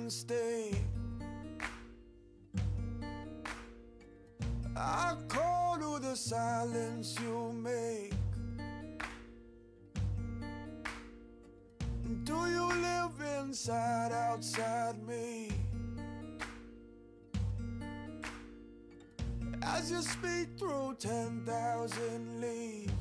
can stay. I call to the silence you make. Do you live inside, outside me? As you speak through 10,000 leaves.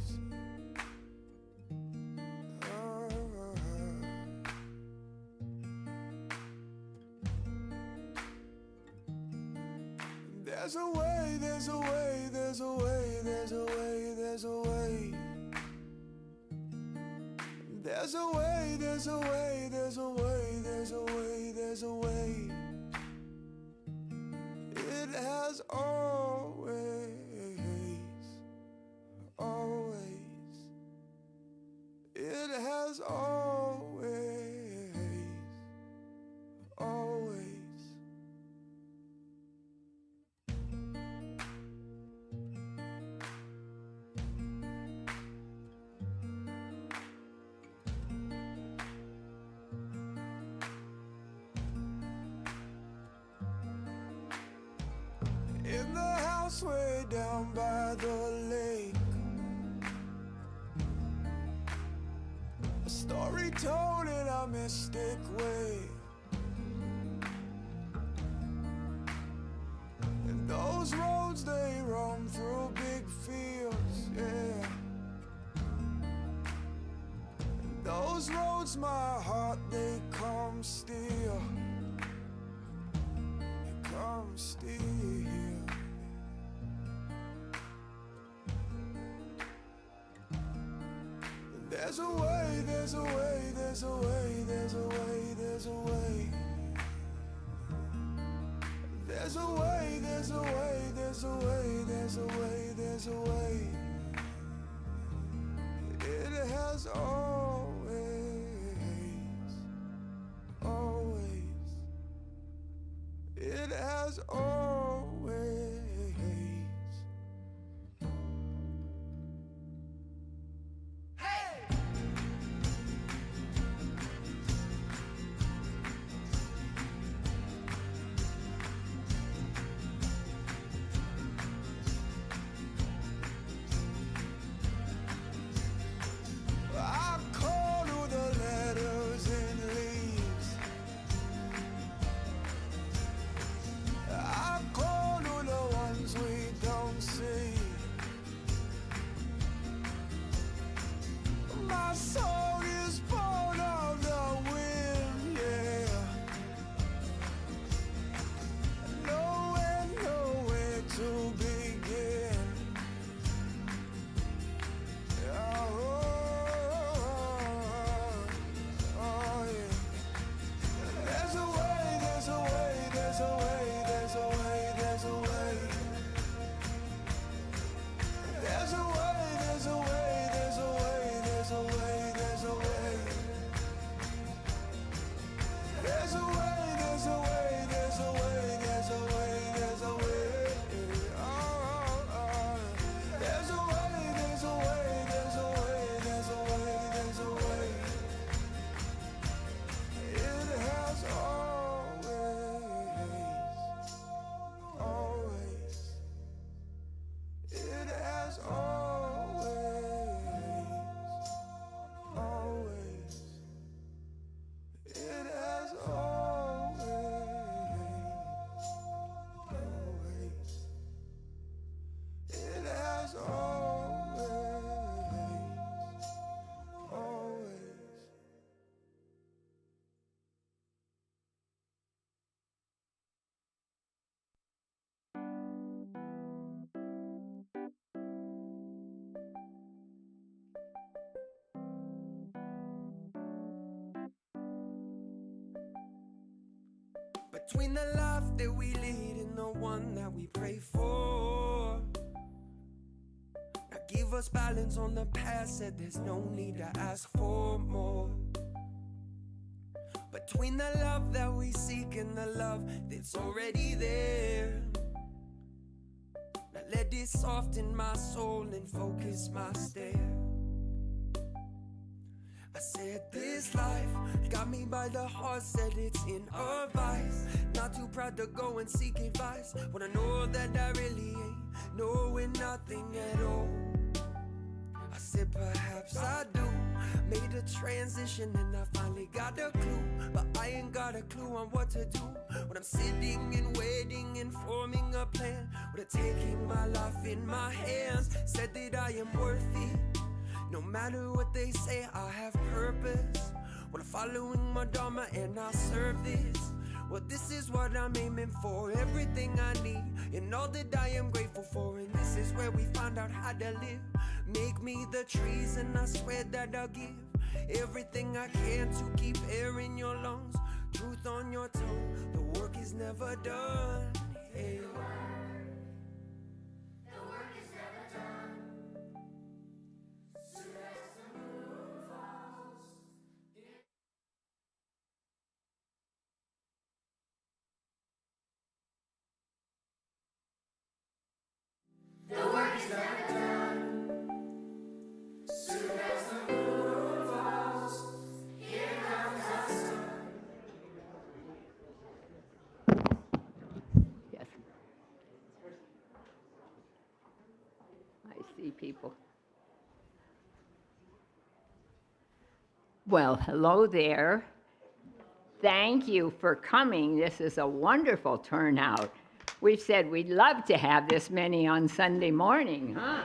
There's a way, there's a way, there's a way, there's a way, there's a way. There's a way, there's a way, there's a way, there's a way, there's a way. It has always, always. It has always, always. In the house way down by the lake, a story told in a mystic way. And those roads they roam through big fields, yeah. And those roads my heart they come steal, they come steal. There's a way, there's a way, there's a way, there's a way, there's a way. There's a way, there's a way, there's a way, there's a way, there's a way. It has always, always. It has always. My soul is born of the wind, yeah. Nowhere to begin. Oh, yeah. There's a way, there's a way, there's a way, there's a way, there's a way. There's a way, there's a way, there's a way, there's a way, there's a way. There's a way, there's a way, there's a way, there's a way, there's a way. Oh, there's a way, there's a way, there's a way, there's a way, there's a way. It has always, always. It has always, always. It has always, always. It has always, always. Between the life that we lead and the one that we pray for, now give us balance on the past, said there's no need to ask for more. Between the love that we seek and the love that's already there, now let it soften my soul and focus my stare. I said this life got me by the heart, said it's in her vice. Not too proud to go and seek advice when I know that I really ain't knowing nothing at all. I said perhaps I do. Made a transition and I finally got a clue, but I ain't got a clue on what to do when I'm sitting and waiting and forming a plan, with a taking my life in my hands. Said that I am worth it. No matter what they say, I have purpose. Well, I'm following my dharma and I serve this. Well, this is what I'm aiming for, everything I need and all that I am grateful for. And this is where we find out how to live. Make me the trees and I swear that I'll give everything I can to keep air in your lungs, truth on your tongue. The work is never done. Hey. Yes. I see people. Well, hello there. Thank you for coming. This is a wonderful turnout. We've said we'd love to have this many on Sunday morning, huh?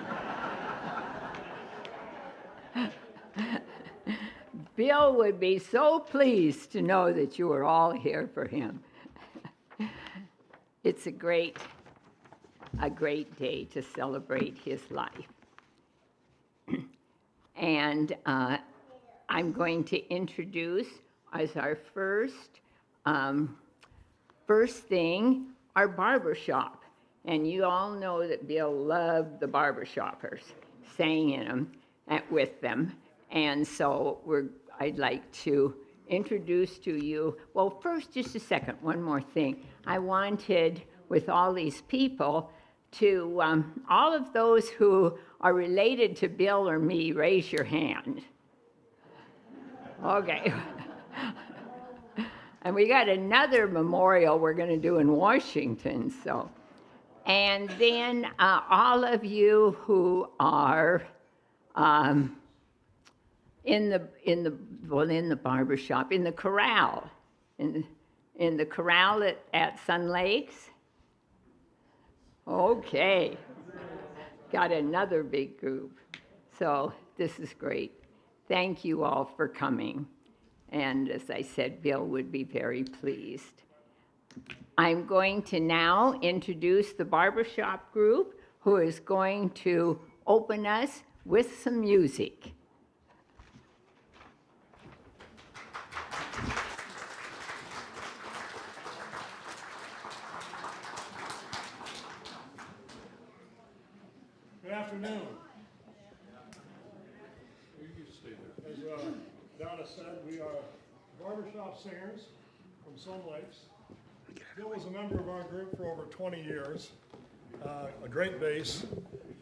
Bill would be so pleased to know that you are all here for him. It's a great day to celebrate his life. And I'm going to introduce as our first thing, our barber shop. And you all know that Bill loved the barber shoppers, sang in them, with them. And so I'd like to introduce to you, well, first, just a second, one more thing. I wanted, with all these people, to, all of those who are related to Bill or me, raise your hand. Okay. And we got another memorial we're going to do in Washington, so. And then all of you who are in the barber shop, in the corral, in the corral at Sun Lakes. Okay, got another big group. So this is great. Thank you all for coming. And as I said, Bill would be very pleased. I'm going to now introduce the barbershop group who is going to open us with some music. Good afternoon. As Donna said, we are barbershop singers from Sun Lakes. Bill was a member of our group for over 20 years. A great bass.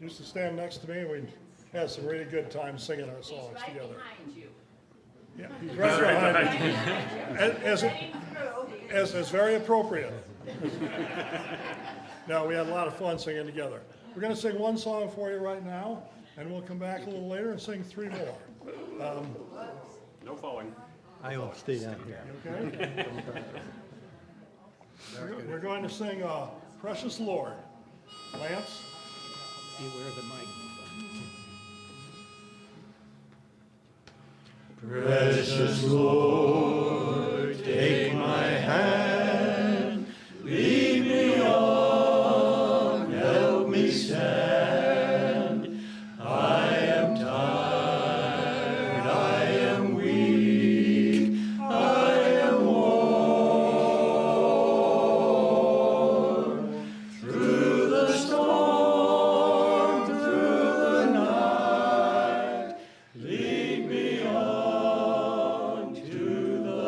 Used to stand next to me and we had some really good times singing our songs together. Behind you. Yeah, he's right behind me. As is very appropriate. No, we had a lot of fun singing together. We're going to sing one song for you right now, and we'll come back a little later and sing 3 more. No falling. I will stay down here. Okay? We're going to sing Precious Lord. Lance? Beware of the mic. Precious Lord, take my hand, lead me on, help me stand. I am tired, I am weak, I am worn. Through the storm, through the night, lead me on to the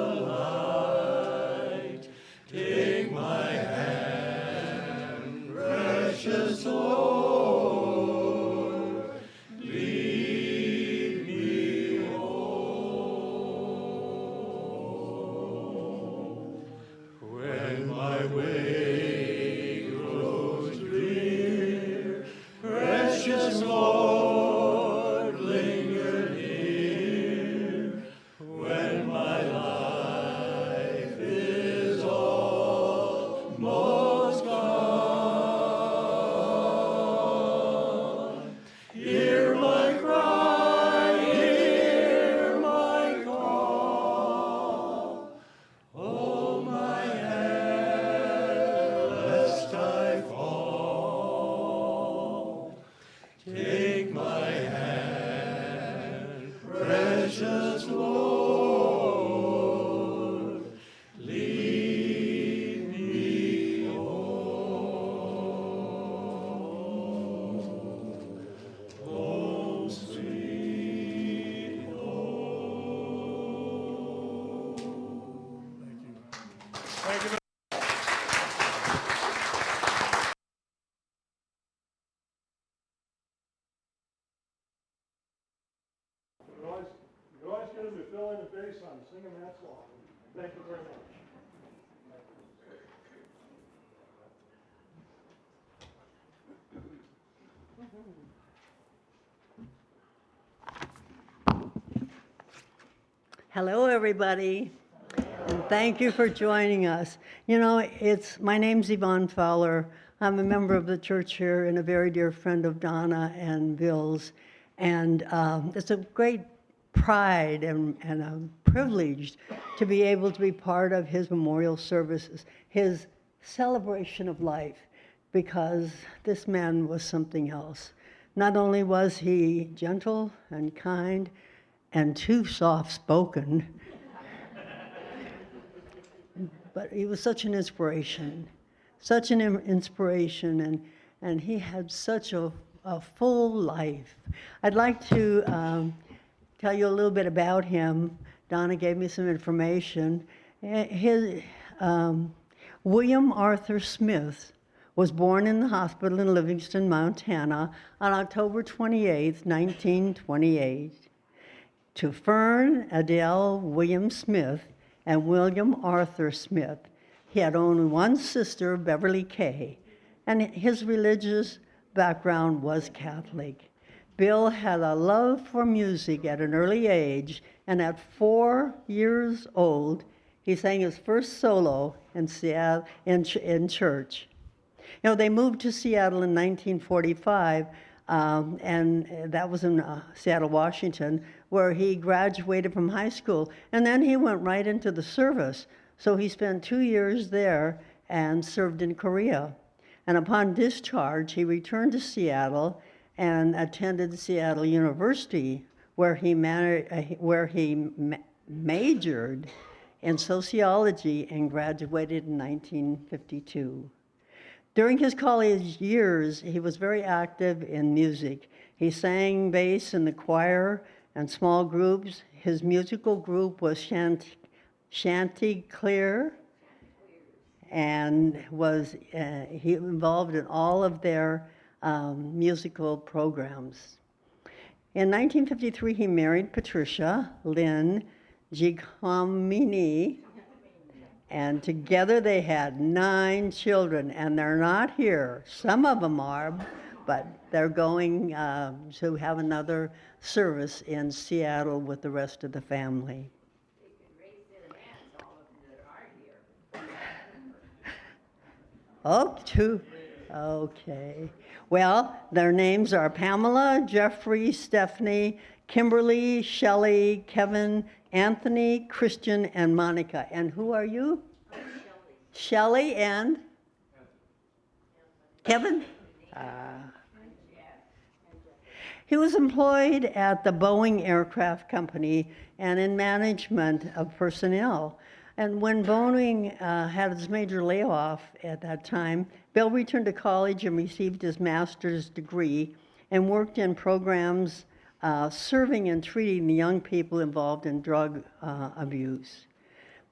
fill in the bass on singing that song. Thank you very much. Hello, everybody, and thank you for joining us. You know, my name's Yvonne Fowler. I'm a member of the church here and a very dear friend of Donna and Bill's. And it's a great pride and a privilege to be able to be part of his memorial services, his celebration of life, because this man was something else. Not only was he gentle and kind, and too soft-spoken, but he was such an inspiration, and he had such a full life. I'd like to tell you a little bit about him. Donna gave me some information. William Arthur Smith was born in the hospital in Livingston, Montana on October 28, 1928. To Fern Adele William Smith and William Arthur Smith. He had only one sister, Beverly Kay, and his religious background was Catholic. Bill had a love for music at an early age, and at 4 years old, he sang his first solo in Seattle in church. You know, they moved to Seattle in 1945, and that was in Seattle, Washington, where he graduated from high school. And then he went right into the service. So he spent 2 years there and served in Korea. And upon discharge, he returned to Seattle and attended Seattle University, where he majored in sociology and graduated in 1952. During his college years, he was very active in music. He sang bass in the choir and small groups. His musical group was Chanticleer, and he involved in all of their musical programs. In 1953, he married Patricia Lynn Giacomini, and together they had 9 children, and they're not here. Some of them are, but they're going to have another service in Seattle with the rest of the family. They could raise their hands, all of them that are here. Oh, 2. Okay. Well, their names are Pamela, Jeffrey, Stephanie, Kimberly, Shelley, Kevin, Anthony, Christian, and Monica. And who are you? Shelley and Kevin? He was employed at the Boeing Aircraft Company and in management of personnel. And when Boeing had its major layoff at that time, Bill returned to college and received his master's degree and worked in programs serving and treating the young people involved in drug abuse.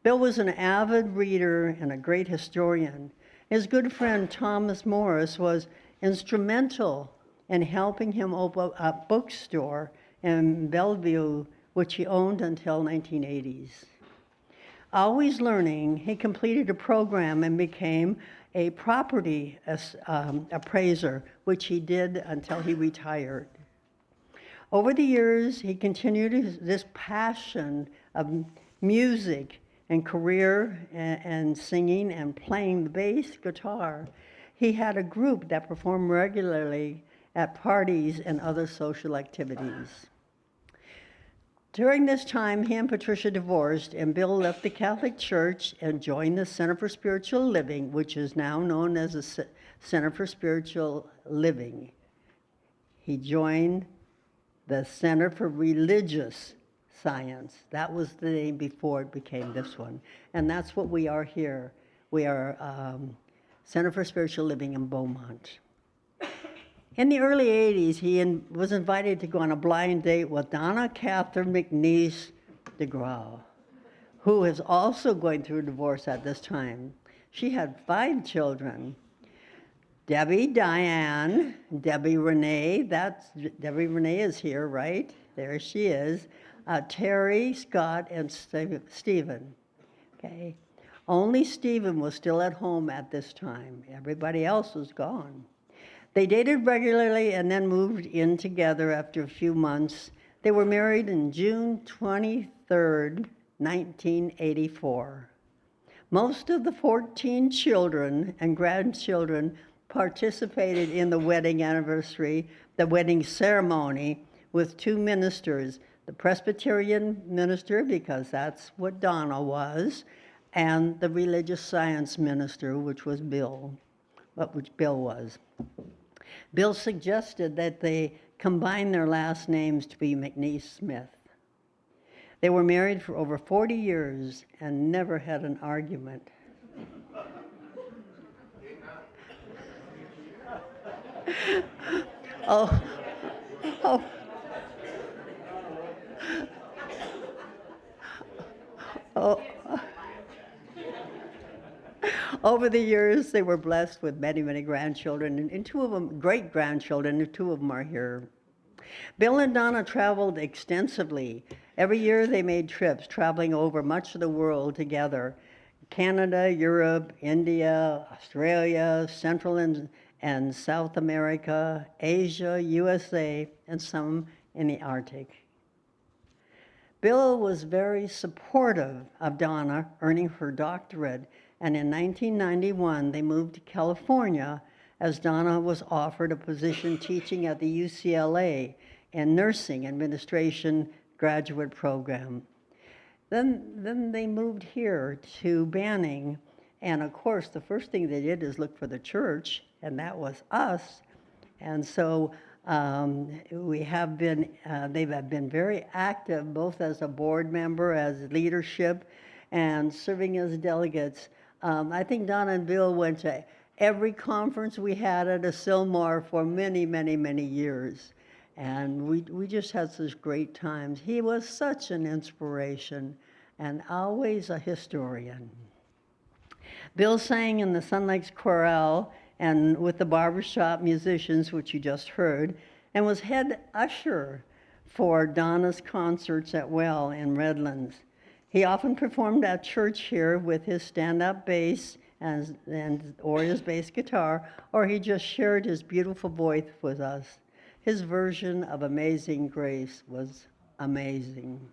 Bill was an avid reader and a great historian. His good friend Thomas Morris was instrumental in helping him open a bookstore in Bellevue, which he owned until 1980s. Always learning, he completed a program and became a property appraiser, which he did until he retired. Over the years, he continued this passion of music and career and singing and playing the bass guitar. He had a group that performed regularly at parties and other social activities. During this time, he and Patricia divorced, and Bill left the Catholic Church and joined the Center for Spiritual Living, which is now known as the Center for Spiritual Living. He joined the Center for Religious Science. That was the name before it became this one. And that's what we are here. We are Center for Spiritual Living in Beaumont. In the early 80s, he was invited to go on a blind date with Donna Catherine McNeese DeGraw, who is also going through a divorce at this time. She had 5 children. Debbie Diane, Debbie Renee, Debbie Renee is here, right? There she is. Terry, Scott, and Stephen. Okay. Only Stephen was still at home at this time. Everybody else was gone. They dated regularly and then moved in together after a few months. They were married in June 23rd, 1984. Most of the 14 children and grandchildren participated in the wedding anniversary, the wedding ceremony, with two ministers, the Presbyterian minister, because that's what Donna was, and the religious science minister, which was Bill, which Bill was. Bill suggested that they combine their last names to be McNeese Smith. They were married for over 40 years and never had an argument. Oh, oh. Oh. Over the years, they were blessed with many, many grandchildren, and two of them, great-grandchildren, and two of them are here. Bill and Donna traveled extensively. Every year they made trips, traveling over much of the world together. Canada, Europe, India, Australia, Central and South America, Asia, USA, and some in the Arctic. Bill was very supportive of Donna earning her doctorate, and in 1991 they moved to California as Donna was offered a position teaching at the UCLA in nursing administration graduate program. Then they moved here to Banning, and of course the first thing they did is look for the church, and that was us. And so they have been very active, both as a board member, as leadership, and serving as delegates. I think Donna and Bill went to every conference we had at Asilmar for many, many, many years. And we just had such great times. He was such an inspiration and always a historian. Bill sang in the Sun Lakes Chorale and with the barbershop musicians, which you just heard, and was head usher for Donna's concerts at Well in Redlands. He often performed at church here with his stand-up bass or his bass guitar, or he just shared his beautiful voice with us. His version of Amazing Grace was amazing.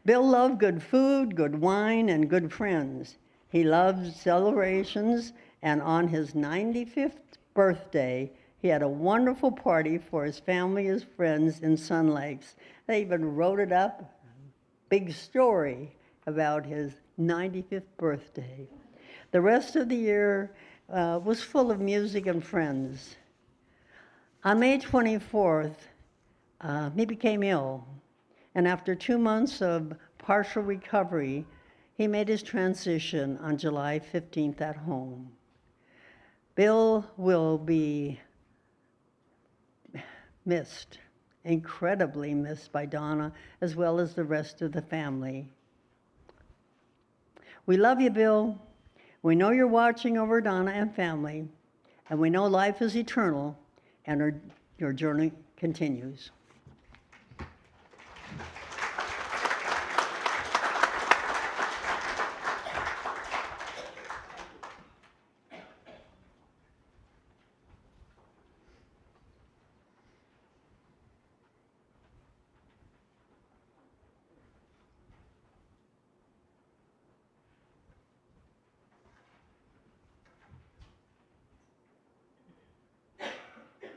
Bill loved good food, good wine, and good friends. He loved celebrations, and on his 95th birthday, he had a wonderful party for his family, his friends in Sun Lakes. They even wrote it up, big story about his 95th birthday. The rest of the year was full of music and friends. On May 24th, he became ill, and after 2 months of partial recovery, he made his transition on July 15th at home. Bill will be missed, incredibly missed by Donna, as well as the rest of the family. We love you, Bill. We know you're watching over Donna and family, and we know life is eternal, and your journey continues.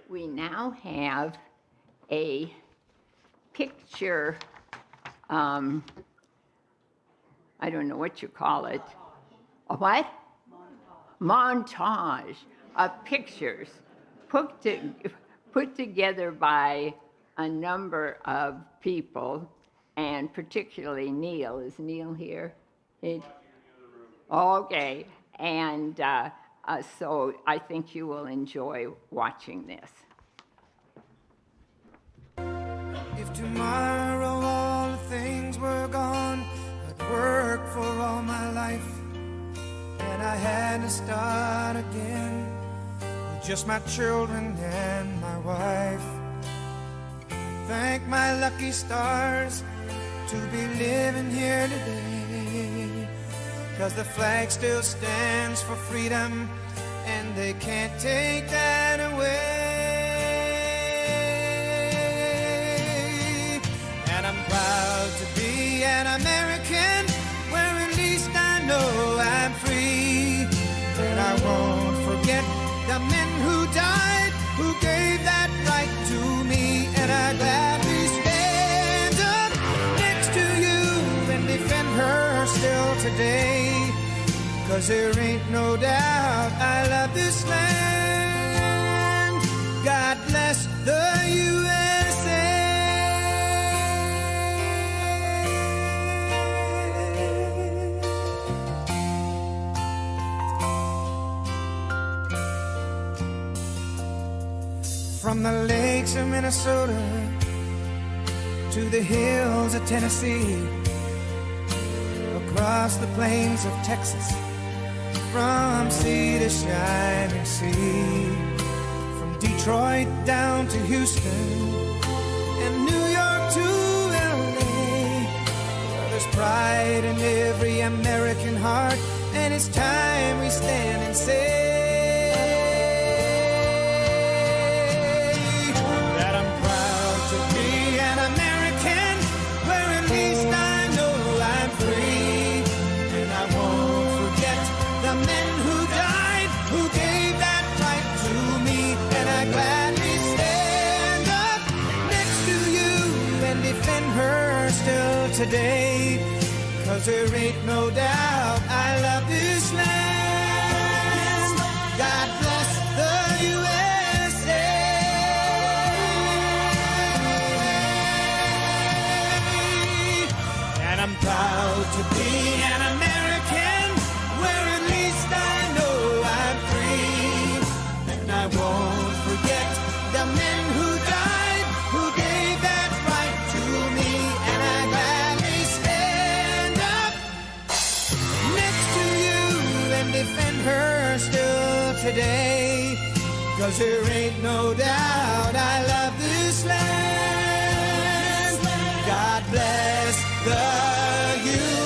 We now have a picture, I don't know what you call it. A what? Montage of pictures put together by a number of people, and particularly Neil. Is Neil here? Okay, and so I think you will enjoy watching this. If tomorrow all the things were gone, I'd work for all my life, and I had to start again with just my children and my wife. thank my lucky stars to be living here today. 'Cause the flag still stands for freedom, and they can't take that away. And I'm proud to be an American, where at least I know I'm free. And I won't forget the men who died, who gave that right to me. And I gladly stand up next to you and defend her still today. 'Cause there ain't no doubt I love this land. God bless the USA. From the lakes of Minnesota to the hills of Tennessee, across the plains of Texas, from sea to shining sea, from Detroit down to Houston and New York to LA. There's pride in every American heart, and it's time we stand and say that I'm proud to be an American, where at least I know I'm free. And I won't forget the men who died, who gave that right to me. And I gladly stand up next to you and defend her still today. 'Cause there ain't no doubt I love this land. God bless the USA. And I'm proud to be an American, where at least I know I'm free. And I won't forget the men who died, who gave that right to me. And I gladly stand up next to you and defend her still today. 'Cause there ain't no doubt I love this land. God bless the USA.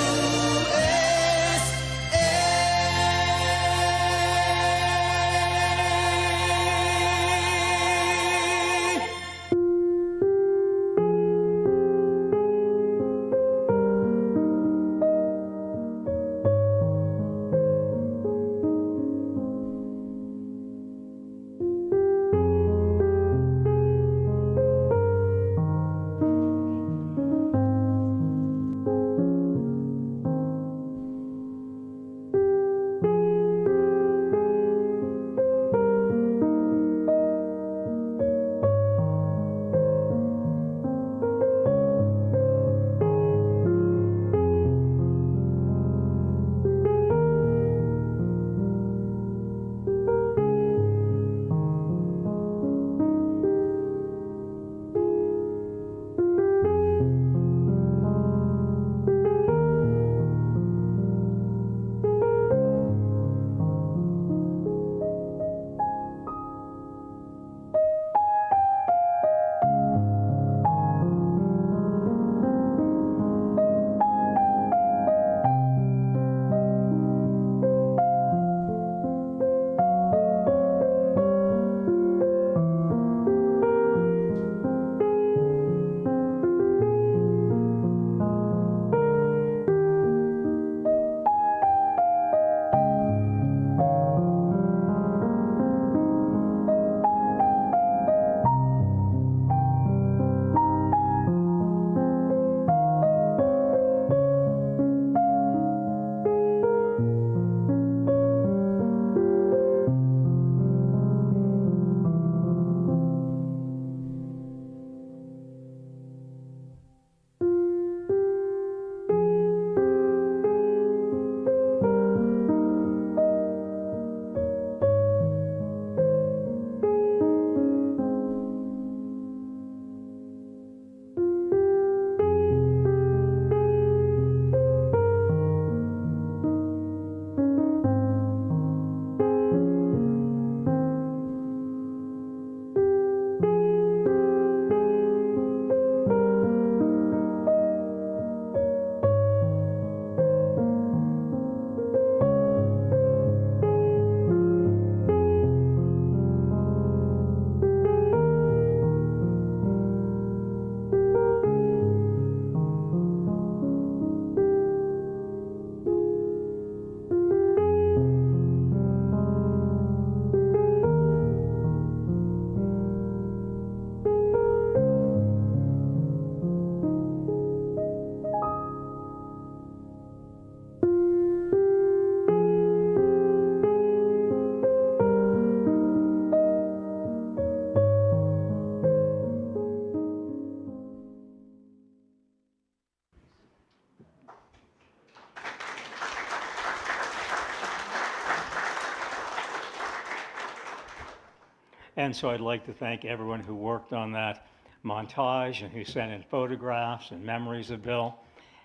And so I'd like to thank everyone who worked on that montage and who sent in photographs and memories of Bill.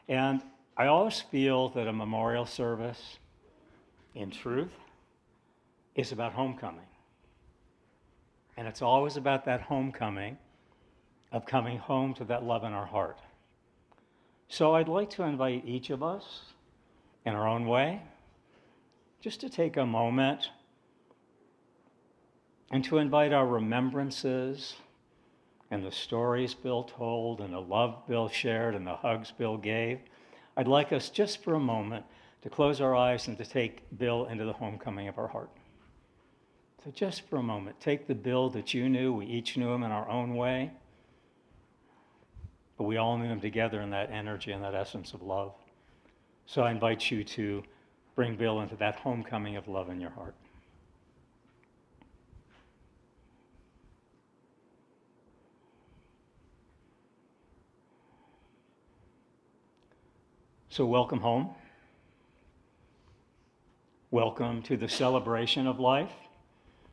And I always feel that a memorial service, in truth, is about homecoming. And it's always about that homecoming of coming home to that love in our heart. So I'd like to invite each of us, in our own way, just to take a moment and to invite our remembrances and the stories Bill told and the love Bill shared and the hugs Bill gave. I'd like us just for a moment to close our eyes and to take Bill into the homecoming of our heart. So just for a moment, take the Bill that you knew. We each knew him in our own way, but we all knew him together in that energy and that essence of love. So I invite you to bring Bill into that homecoming of love in your heart. So welcome home. Welcome to the celebration of life.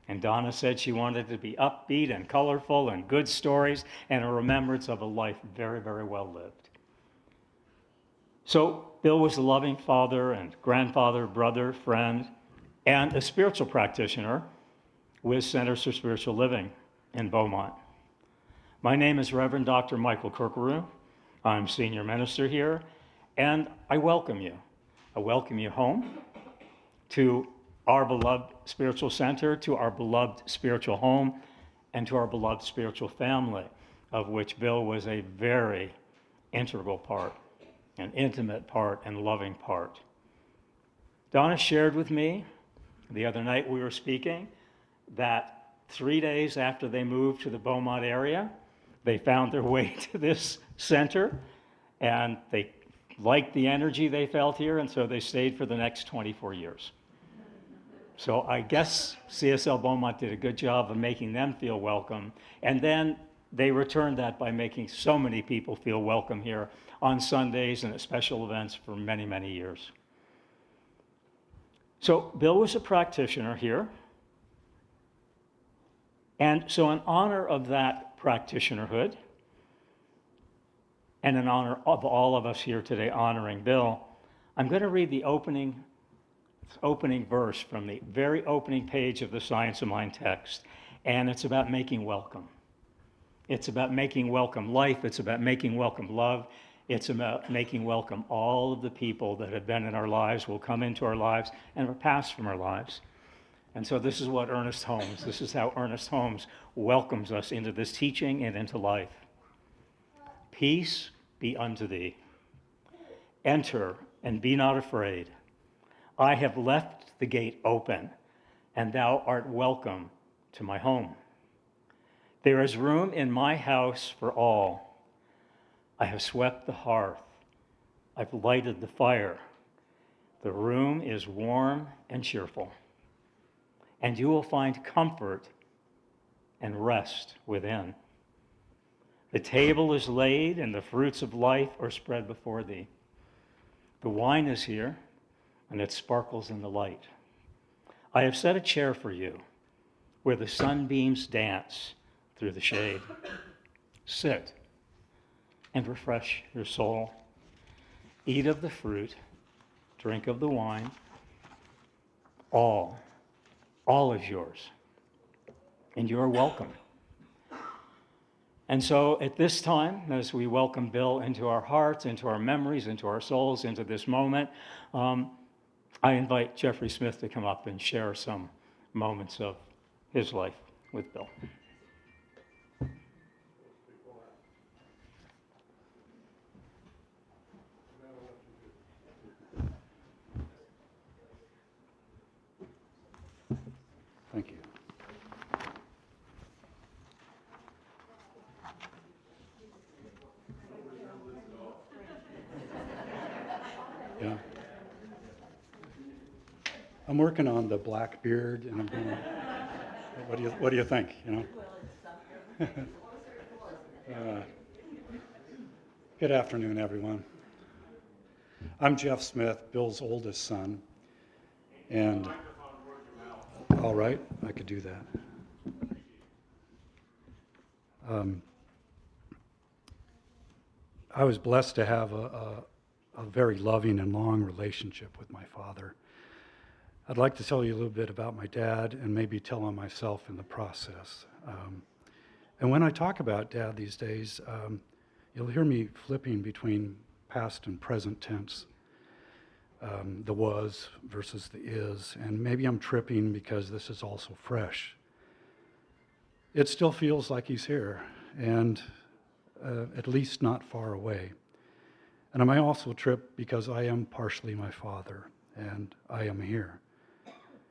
And Donna said she wanted it to be upbeat and colorful and good stories and a remembrance of a life very, very well lived. So Bill was a loving father and grandfather, brother, friend, and a spiritual practitioner with Centers for Spiritual Living in Beaumont. My name is Reverend Dr. Michael Kirkaroo. I'm senior minister here, and I welcome you. I welcome you home to our beloved spiritual center, to our beloved spiritual home, and to our beloved spiritual family, of which Bill was a very integral part, an intimate part, and loving part. Donna shared with me the other night we were speaking that 3 days after they moved to the Beaumont area, they found their way to this center, and they liked the energy they felt here, and so they stayed for the next 24 years. So I guess CSL Beaumont did a good job of making them feel welcome. And then they returned that by making so many people feel welcome here on Sundays and at special events for many, many years. So Bill was a practitioner here. And so in honor of that practitionerhood, and in honor of all of us here today honoring Bill, I'm going to read the opening verse from the very opening page of the Science of Mind text, and it's about making welcome. It's about making welcome life. It's about making welcome love. It's about making welcome all of the people that have been in our lives, will come into our lives, and will pass from our lives. And so this is what this is how Ernest Holmes welcomes us into this teaching and into life. Peace be unto thee. Enter and be not afraid. I have left the gate open, and thou art welcome to my home. There is room in my house for all. I have swept the hearth. I've lighted the fire. The room is warm and cheerful, and you will find comfort and rest within. The table is laid, and the fruits of life are spread before thee. The wine is here, and it sparkles in the light. I have set a chair for you where the sunbeams dance through the shade. Sit and refresh your soul. Eat of the fruit, drink of the wine. All is yours, and you are welcome. And so at this time, as we welcome Bill into our hearts, into our memories, into our souls, into this moment, I invite Jeffrey Smith to come up and share some moments of his life with Bill. Thank you. Yeah. I'm working on the black beard, and I'm going to, what do you think, you know? Good afternoon, everyone. I'm Jeff Smith, Bill's oldest son, and all right, I could do that. I was blessed to have a very loving and long relationship with my father. I'd like to tell you a little bit about my dad and maybe tell on myself in the process. And when I talk about Dad these days, you'll hear me flipping between past and present tense, the was versus the is, and maybe I'm tripping because this is also fresh. It still feels like he's here, and at least not far away. And I might also trip because I am partially my father, and I am here.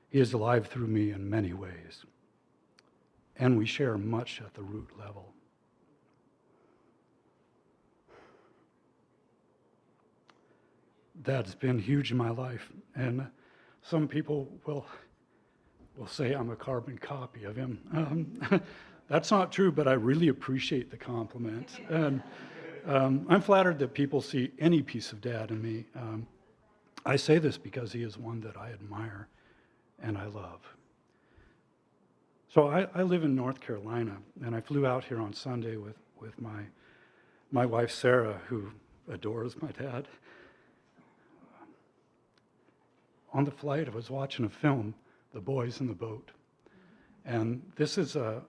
He is alive through me in many ways. And we share much at the root level. Dad's been huge in my life, and some people will say I'm a carbon copy of him. That's not true, but I really appreciate the compliment. And I'm flattered that people see any piece of Dad in me. I say this because he is one that I admire and I love. So I live in North Carolina, and I flew out here on Sunday with my wife, Sarah, who adores my dad. On the flight, I was watching a film, The Boys in the Boat. And this is a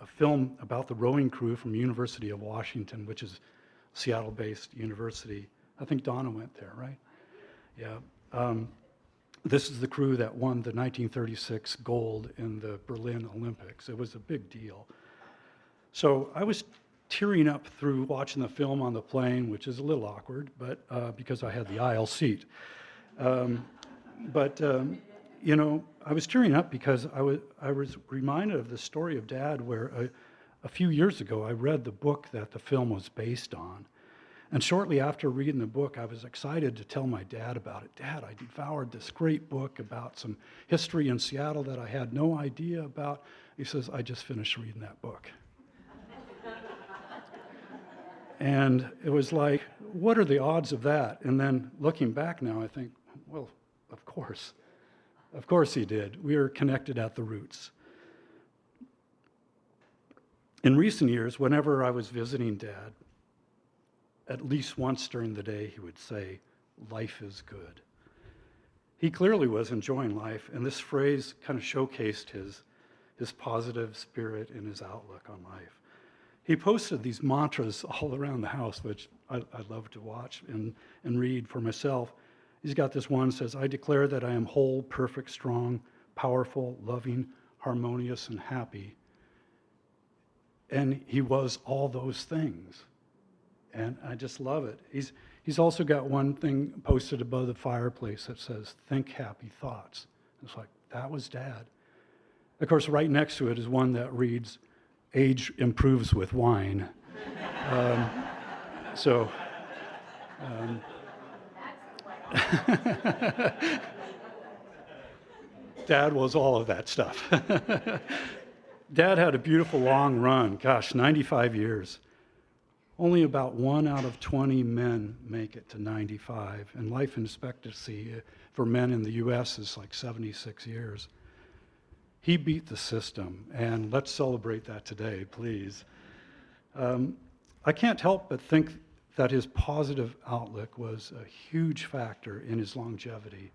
film about the rowing crew from University of Washington, which is a Seattle-based university. I think Donna went there, right? Yeah. This is the crew that won the 1936 gold in the Berlin Olympics. It was a big deal. So I was tearing up through watching the film on the plane, which is a little awkward, but because I had the aisle seat. You know, I was tearing up because I was reminded of the story of Dad where a few years ago I read the book that the film was based on. And shortly after reading the book, I was excited to tell my dad about it. Dad, I devoured this great book about some history in Seattle that I had no idea about. He says, I just finished reading that book. And it was like, what are the odds of that? And then looking back now, I think, well, of course. Of course he did. We are connected at the roots. In recent years, whenever I was visiting Dad, at least once during the day, he would say, life is good. He clearly was enjoying life, and this phrase kind of showcased his positive spirit and his outlook on life. He posted these mantras all around the house, which I love to watch and read for myself. He's got this one that says, I declare that I am whole, perfect, strong, powerful, loving, harmonious, and happy. And he was all those things. And I just love it. He's also got one thing posted above the fireplace that says, think happy thoughts. It's like, that was Dad. Of course, right next to it is one that reads, age improves with wine. Dad was all of that stuff. Dad had a beautiful long run, 95 years. Only about 1 out of 20 men make it to 95, and life expectancy for men in the U.S. is like 76 years. He beat the system, and let's celebrate that today, please. I can't help but think that his positive outlook was a huge factor in his longevity.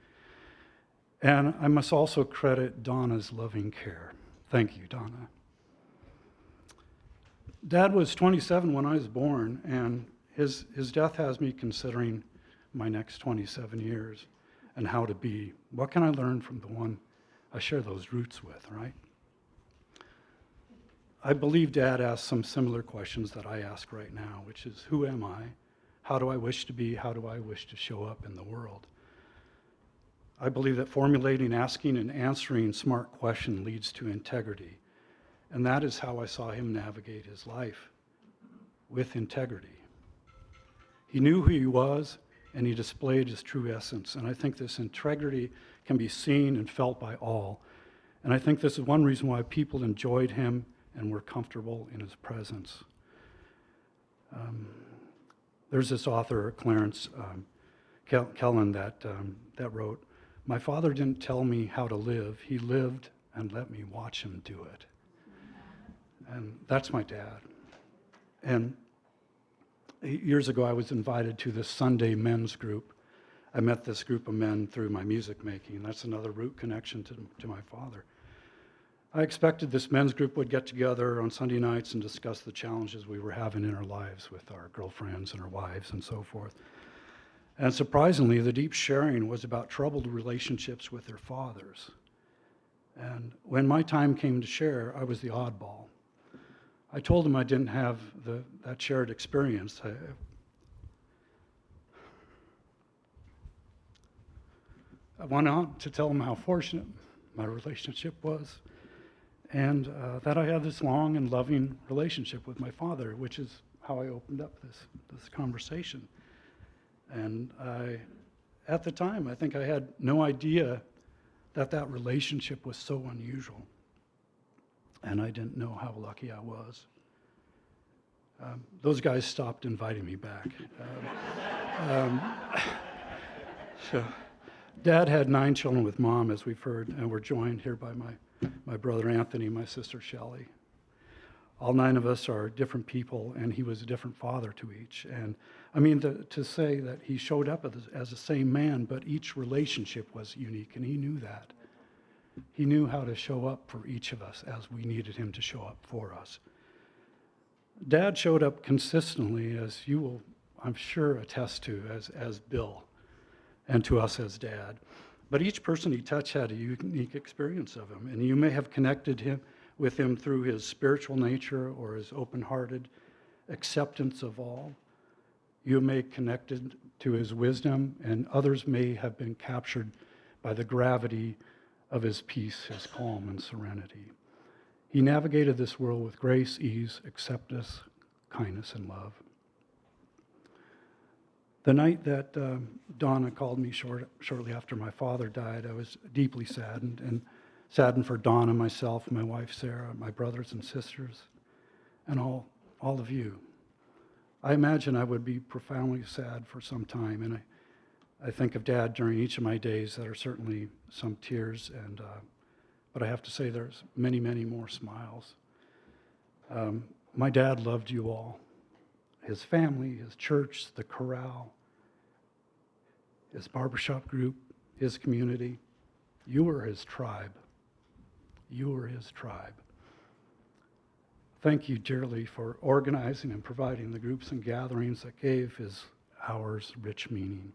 And I must also credit Donna's loving care. Thank you, Donna. Dad was 27 when I was born, and his death has me considering my next 27 years and how to be. What can I learn from the one I share those roots with, right? I believe Dad asked some similar questions that I ask right now, which is, who am I? How do I wish to be? How do I wish to show up in the world? I believe that formulating, asking, and answering smart questions leads to integrity. And that is how I saw him navigate his life, with integrity. He knew who he was, and he displayed his true essence. And I think this integrity can be seen and felt by all. And I think this is one reason why people enjoyed him and were comfortable in his presence. There's this author, Clarence Kellen, that wrote, my father didn't tell me how to live. He lived and let me watch him do it. And that's my dad. And years ago, I was invited to this Sunday men's group. I met this group of men through my music making. That's another root connection to my father. I expected this men's group would get together on Sunday nights and discuss the challenges we were having in our lives with our girlfriends and our wives and so forth. And surprisingly, the deep sharing was about troubled relationships with their fathers. And when my time came to share, I was the oddball. I told them I didn't have that shared experience. I went on to tell them how fortunate my relationship was, and that I had this long and loving relationship with my father, which is how I opened up this conversation. And at the time, I think I had no idea that relationship was so unusual. And I didn't know how lucky I was. Those guys stopped inviting me back. So, Dad had 9 children with Mom, as we've heard, and we're joined here by my brother Anthony, my sister Shelley. All 9 of us are different people, and he was a different father to each. And I mean, to say that he showed up as the same man, but each relationship was unique, and he knew that. He knew how to show up for each of us as we needed him to show up for us. Dad showed up consistently, as you will, I'm sure, attest to as Bill, and to us as Dad. But each person he touched had a unique experience of him, and you may have connected with him through his spiritual nature or his open-hearted acceptance of all. You may have connected to his wisdom, and others may have been captured by the gravity of his peace, his calm and serenity. He navigated this world with grace, ease, acceptance, kindness, and love. The night that Donna called me shortly after my father died, I was deeply saddened, and saddened for Donna, myself, my wife Sarah, my brothers and sisters, and all of you. I imagine I would be profoundly sad for some time, and I think of Dad during each of my days. There are certainly some tears, but I have to say there's many, many more smiles. My dad loved you all, his family, his church, the chorale, his barbershop group, his community. You were his tribe. You were his tribe. Thank you dearly for organizing and providing the groups and gatherings that gave his hours rich meaning.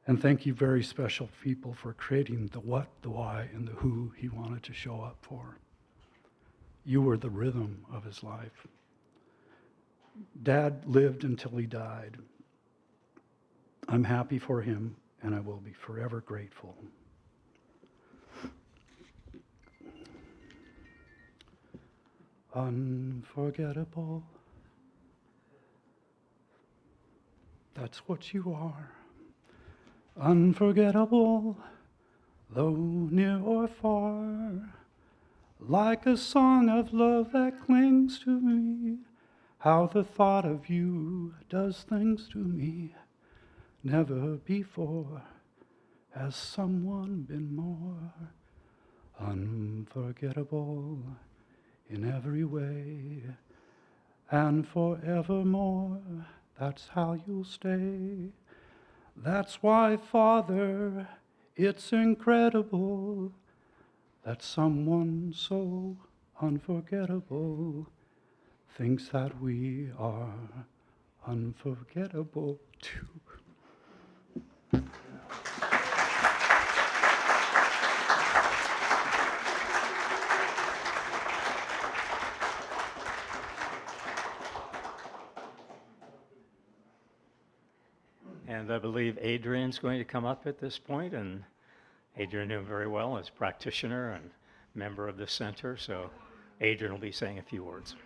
And thank you, very special people, for creating the what, the why, and the who he wanted to show up for. You were the rhythm of his life. Dad lived until he died. I'm happy for him, and I will be forever grateful. Unforgettable. That's what you are. Unforgettable, though near or far, like a song of love that clings to me. How the thought of you does things to me. Never before has someone been more unforgettable in every way, and forevermore, that's how you'll stay. That's why, Father, it's incredible that someone so unforgettable thinks that we are unforgettable too. And I believe Adrian's going to come up at this point, and Adrian knew him very well as practitioner and member of the center, so Adrian will be saying a few words.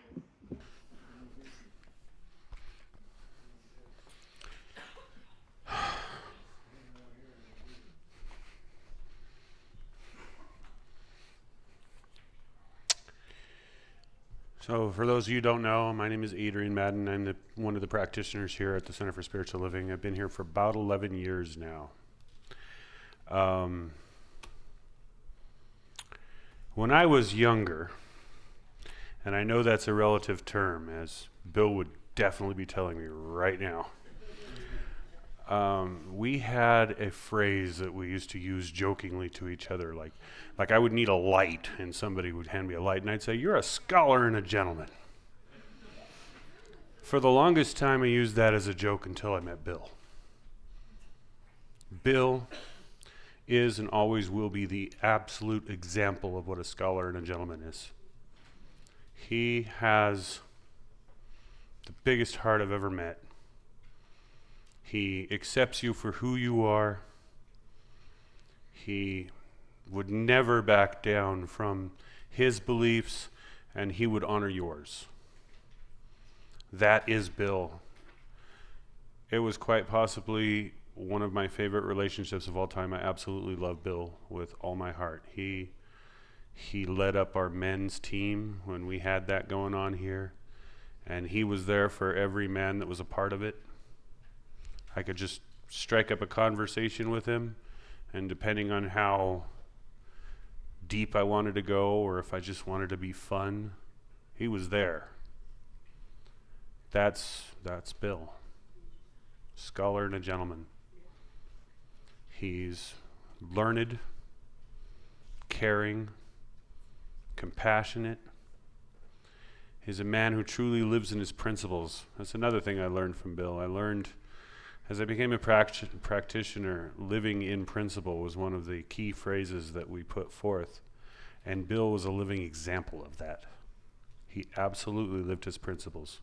So for those of you who don't know, my name is Adrian Madden. I'm one of the practitioners here at the Center for Spiritual Living. I've been here for about 11 years now. When I was younger, And I know that's a relative term, as Bill would definitely be telling me right now. We had a phrase that we used to use jokingly to each other, like I would need a light, and somebody would hand me a light, and I'd say, "You're a scholar and a gentleman." For the longest time, I used that as a joke until I met Bill. Bill is and always will be the absolute example of what a scholar and a gentleman is. He has the biggest heart I've ever met. He accepts you for who you are. He would never back down from his beliefs, and he would honor yours. That is Bill. It was quite possibly one of my favorite relationships of all time. I absolutely love Bill with all my heart. He led up our men's team when we had that going on here, and he was there for every man that was a part of it. I could just strike up a conversation with him, and depending on how deep I wanted to go or if I just wanted to be fun, he was there. That's Bill. Scholar and a gentleman. He's learned, caring, compassionate. He's a man who truly lives in his principles. That's another thing I learned from Bill. I learned as I became a practitioner, living in principle was one of the key phrases that we put forth. And Bill was a living example of that. He absolutely lived his principles.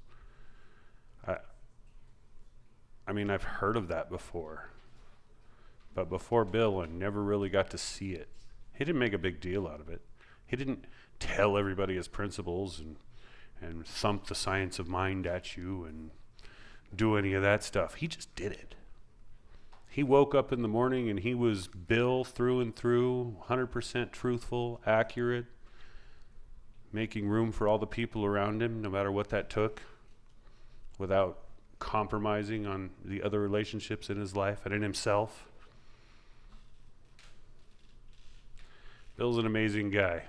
I mean, I've heard of that before. But before Bill, I never really got to see it. He didn't make a big deal out of it. He didn't tell everybody his principles and thump the science of mind at you and do any of that stuff. He just did it. He woke up in the morning and he was Bill through and through, 100% truthful, accurate, making room for all the people around him, no matter what that took, without compromising on the other relationships in his life and in himself. Bill's an amazing guy,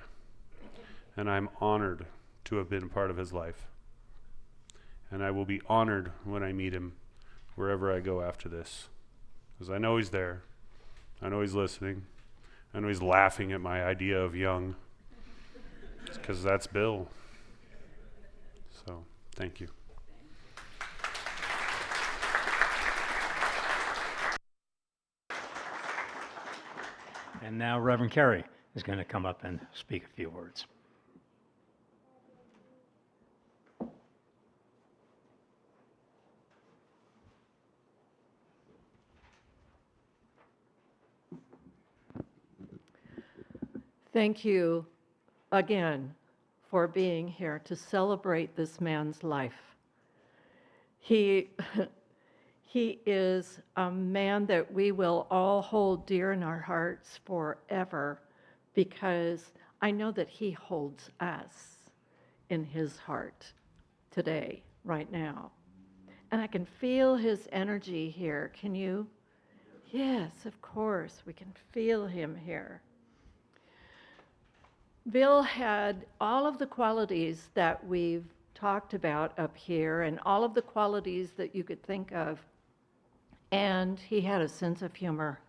and I'm honored to have been part of his life. And I will be honored when I meet him wherever I go after this. Because I know he's there. I know he's listening. I know he's laughing at my idea of young. It's because that's Bill. So, thank you. And now Reverend Carey is going to come up and speak a few words. Thank you again for being here to celebrate this man's life. He is a man that we will all hold dear in our hearts forever, because I know that he holds us in his heart today, right now. And I can feel his energy here. Can you? Yes, of course, we can feel him here. Bill had all of the qualities that we've talked about up here and all of the qualities that you could think of. And he had a sense of humor.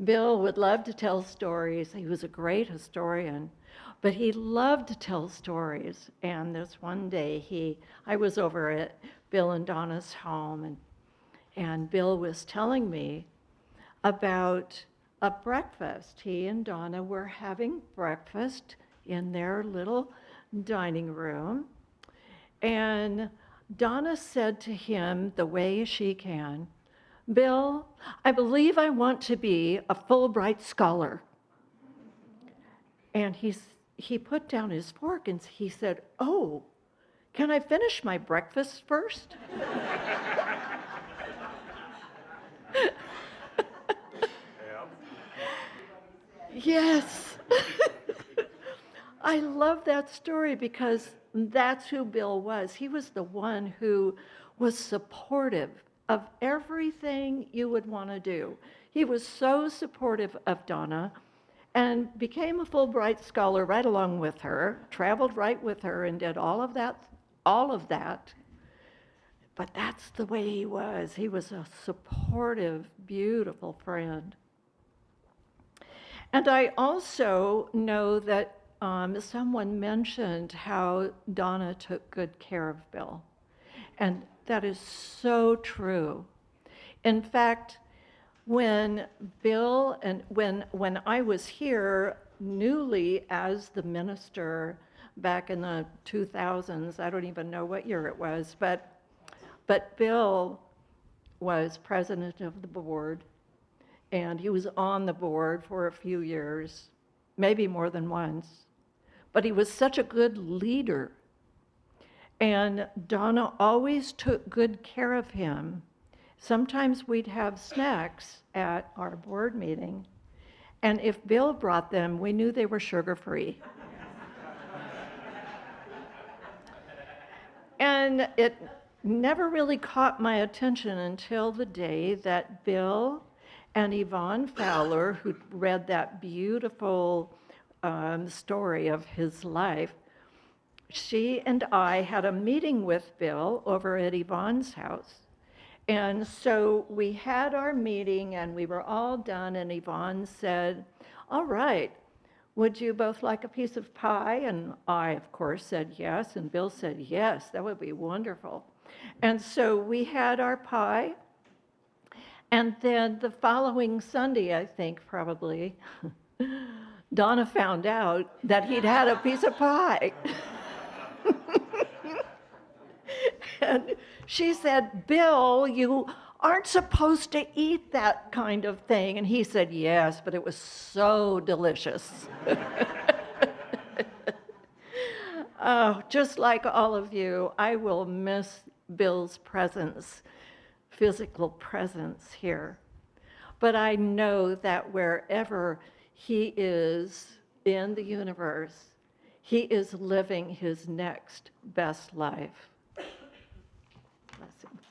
Bill would love to tell stories. He was a great historian, but he loved to tell stories. And this one day, I was over at Bill and Donna's home, and Bill was telling me about a breakfast. He and Donna were having breakfast in their little dining room. And Donna said to him, the way she can, "Bill, I believe I want to be a Fulbright scholar." And he put down his fork and he said, "Oh, can I finish my breakfast first?" Yes. I love that story because that's who Bill was. He was the one who was supportive of everything you would want to do. He was so supportive of Donna and became a Fulbright scholar right along with her, traveled right with her, and did all of that. But that's the way he was. He was a supportive, beautiful friend. And I also know that someone mentioned how Donna took good care of Bill. And that is so true. In fact, when Bill and when I was here newly as the minister back in the 2000s, I don't even know what year it was, but Bill was president of the board, and he was on the board for a few years, maybe more than once. But he was such a good leader. And Donna always took good care of him. Sometimes we'd have snacks at our board meeting, and if Bill brought them, we knew they were sugar-free. And it never really caught my attention until the day that Bill and Yvonne Fowler, who read that beautiful story of his life, she and I had a meeting with Bill over at Yvonne's house. And so we had our meeting and we were all done, and Yvonne said, "All right, would you both like a piece of pie?" And I, of course, said yes, and Bill said yes, that would be wonderful. And so we had our pie, and then the following Sunday, I think probably, Donna found out that he'd had a piece of pie. And she said, "Bill, you aren't supposed to eat that kind of thing." And he said, "Yes, but it was so delicious." Oh, just like all of you, I will miss Bill's presence, physical presence here. But I know that wherever he is in the universe, he is living his next best life. Blessings.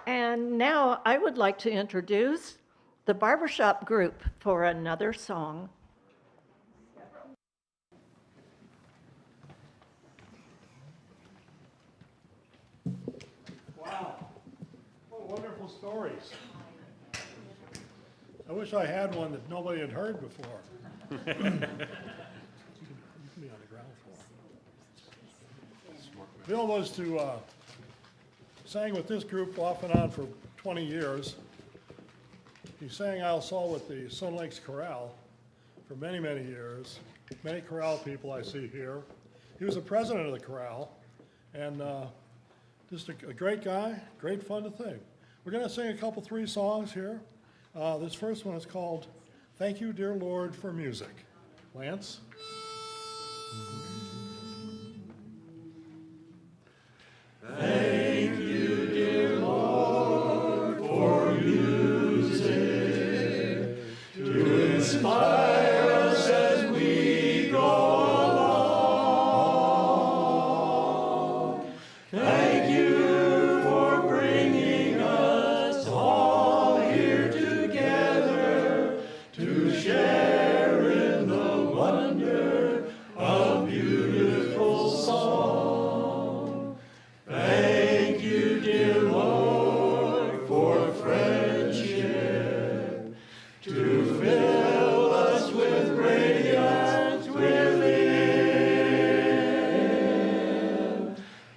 And now I would like to introduce the barbershop group for another song. Wow, what wonderful stories. I wish I had one that nobody had heard before. You can be on the ground floor. Bill was sang with this group off and on for 20 years. He sang "I'll Saw" with the Sun Lakes Chorale for many, many years. Many chorale people I see here. He was the president of the chorale, and just a great guy, great fun to sing. We're going to sing a couple, 3 songs here. This first one is called "Thank You, Dear Lord, for Music." Lance? Thank you, dear Lord, for music to inspire us as we go along. Thank you for bringing us all here together to share in the wonder of beautiful song. Thank you, dear Lord, for friendship, to fill us with radiance within.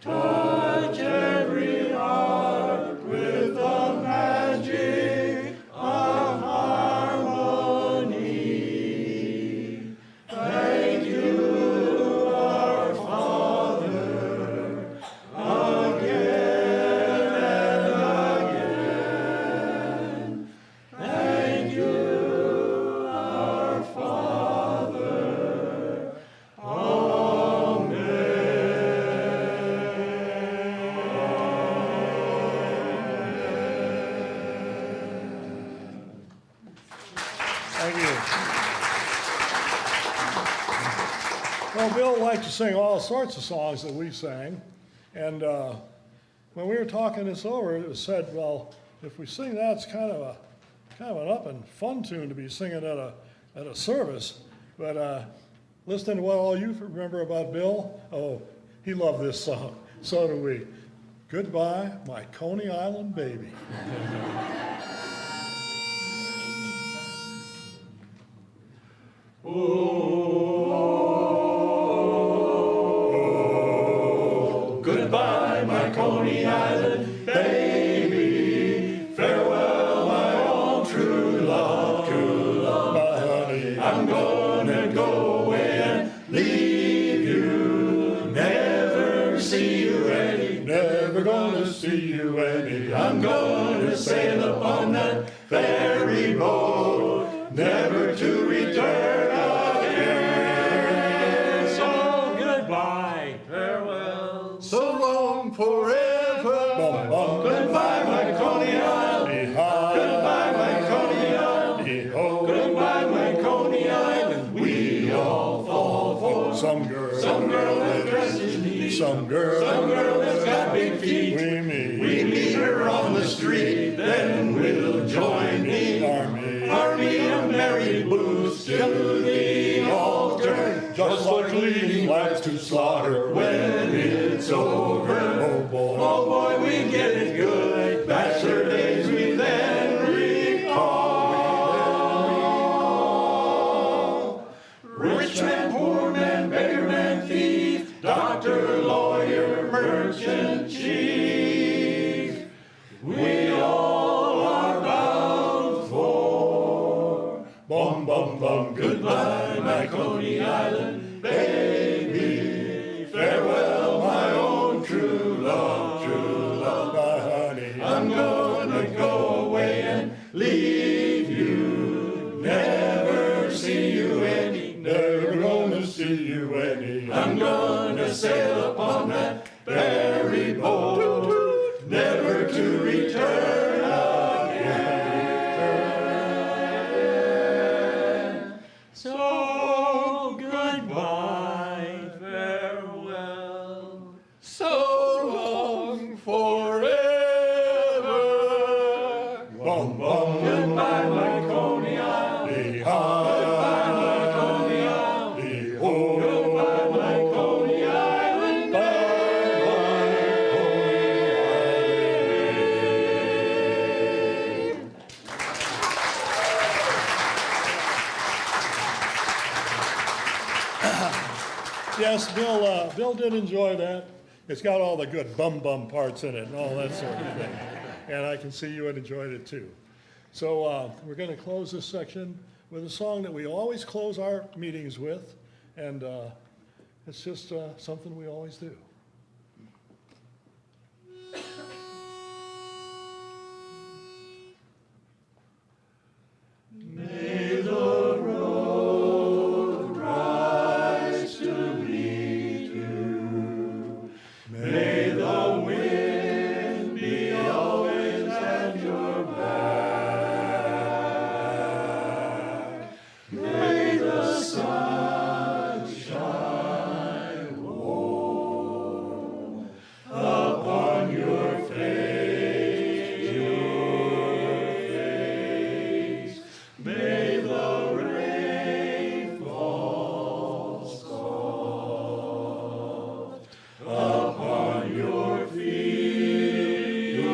Touch every heart with the magic of harmony. Thank you, our Father, again and again. Thank you, our Father. Thank you. Well, Bill liked to sing all sorts of songs that we sang, and when we were talking this over, it was said, well, if we sing that, it's kind of an up and fun tune to be singing at a service. But listening to what all you remember about Bill, oh, he loved this song. So do we. Goodbye, my Coney Island baby. Oh, goodbye, my Coney Island baby. Farewell, my own true love, my honey. I'm gonna go away and leave you. Never see you any, never gonna see you any. I'm gonna sail upon that ferry boat, never to return again. So goodbye, farewell, so long, forever. Bum, bum. Goodbye, my Coney Island. Goodbye, my Coney Island. Oh, goodbye, my Coney Island. We all fall for some girl that dresses neat, some girl that's got big feet. We meet her on the street, then we'll join the army of merry boots to the altar, just like leading lambs to slaughter. When it's over, oh boy, we get it good. Bachelor days we then recall. Rich man, poor man, beggar man, thief, doctor, lawyer, merchant, chief, we all are bound for. Bum, bum, bum, goodbye, my Coney Island baby. Farewell, my own true love, my honey. I'm gonna go away and leave you. Never see you any, never gonna see you any. I'm gonna sail upon that ferry boat, never to return again. So goodbye, farewell, so long, forever. Bum, bum. Goodbye, my Coney Island. Goodbye, my Coney Island. Oh, goodbye, my Coney Island. Yes, Bill did enjoy that. It's got all the good bum parts in it and all that sort of thing. And I can see you had enjoyed it too. So we're going to close this section with a song that we always close our meetings with. And it's just something we always do. May the road rise to meet you. May the wind be always at your back. May the sun shine warm upon your face. May the rain fall soft upon your fields,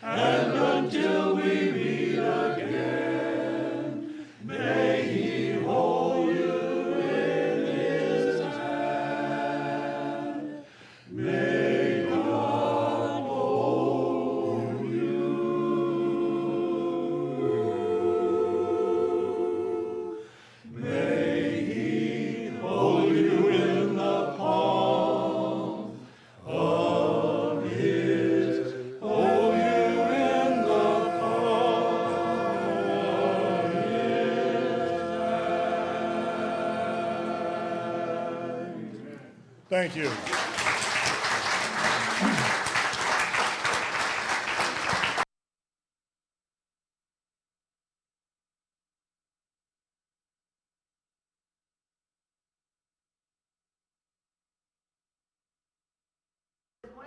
and until we meet again, may He hold you in His hand. May God hold you. May He hold you in the palm of His, hold you in the palm of His hand. Thank you.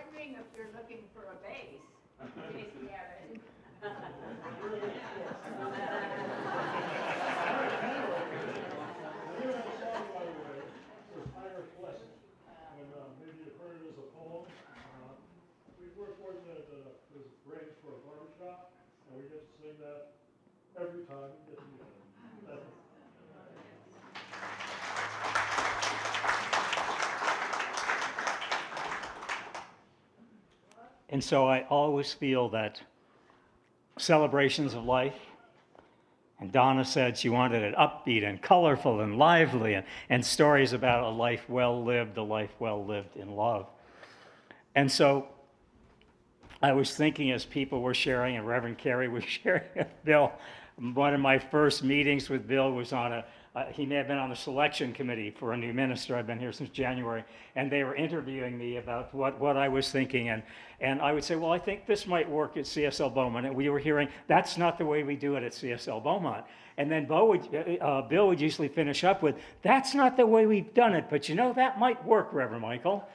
wondering if you're looking for a base. In case we have it. Maybe you've heard it as a poem. We're fortunate that there's arranged for a barbershop, and we get to sing that every time we get together. And so I always feel that celebrations of life, and Donna said she wanted it upbeat and colorful and lively, and stories about a life well lived in love. And so I was thinking as people were sharing, and Reverend Carey was sharing, Bill, one of my first meetings with Bill was on he may have been on the selection committee for a new minister. I've been here since January, and they were interviewing me about what I was thinking, and I would say, well, I think this might work at CSL Beaumont, and we were hearing, that's not the way we do it at CSL Beaumont. And then Bill would usually finish up with, that's not the way we've done it, but you know, that might work, Reverend Michael.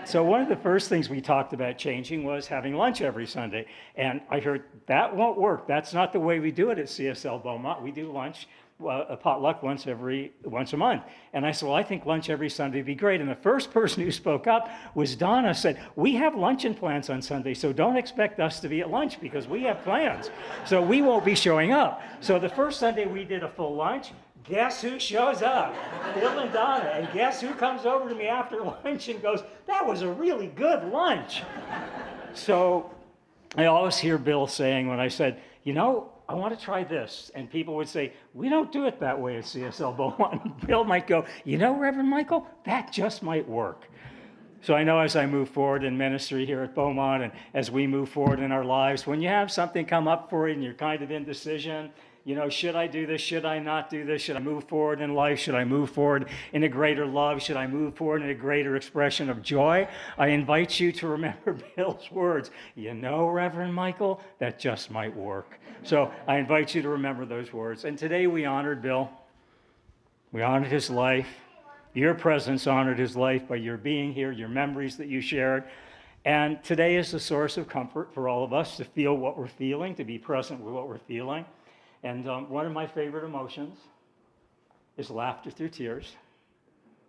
So one of the first things we talked about changing was having lunch every Sunday. And I heard, that won't work. That's not the way we do it at CSL Beaumont. We do lunch, a potluck once a month. And I said, well, I think lunch every Sunday would be great. And the first person who spoke up was Donna, said, we have luncheon plans on Sunday, so don't expect us to be at lunch because we have plans. So we won't be showing up. So the first Sunday we did a full lunch. Guess who shows up? Bill and Donna. And guess who comes over to me after lunch and goes, that was a really good lunch. So I always hear Bill saying when I said, you know, I want to try this. And people would say, we don't do it that way at CSL Beaumont. Bill might go, you know, Reverend Michael, that just might work. So I know as I move forward in ministry here at Beaumont and as we move forward in our lives, when you have something come up for you and you're kind of indecision, you know, should I do this? Should I not do this? Should I move forward in life? Should I move forward in a greater love? Should I move forward in a greater expression of joy? I invite you to remember Bill's words. You know, Reverend Michael, that just might work. So I invite you to remember those words. And today we honored Bill. We honored his life. Your presence honored his life by your being here, your memories that you shared. And today is a source of comfort for all of us to feel what we're feeling, to be present with what we're feeling. And one of my favorite emotions is laughter through tears.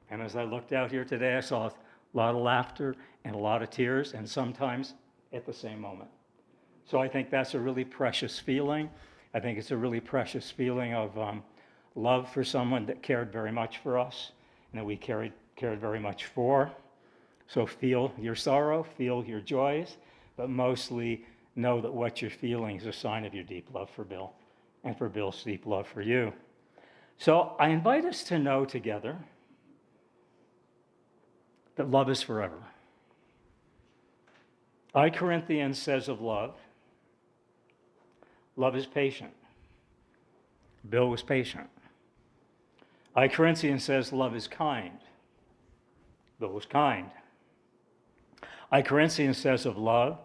And as I looked out here today, I saw a lot of laughter and a lot of tears, and sometimes at the same moment. So I think that's a really precious feeling. I think it's a really precious feeling of love for someone that cared very much for us and that we cared very much for. So feel your sorrow, feel your joys, but mostly know that what you're feeling is a sign of your deep love for Bill and for Bill's deep love for you. So I invite us to know together that love is forever. I Corinthians says of love, love is patient. Bill was patient. I Corinthians says love is kind. Bill was kind. I Corinthians says of love,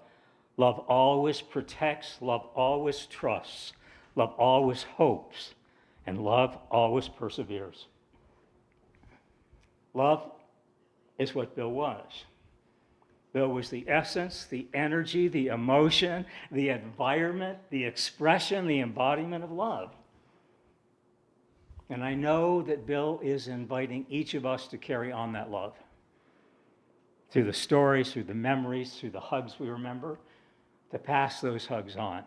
love always protects, love always trusts, love always hopes, and love always perseveres. Love is what Bill was. Bill was the essence, the energy, the emotion, the environment, the expression, the embodiment of love. And I know that Bill is inviting each of us to carry on that love. Through the stories, through the memories, through the hugs we remember, to pass those hugs on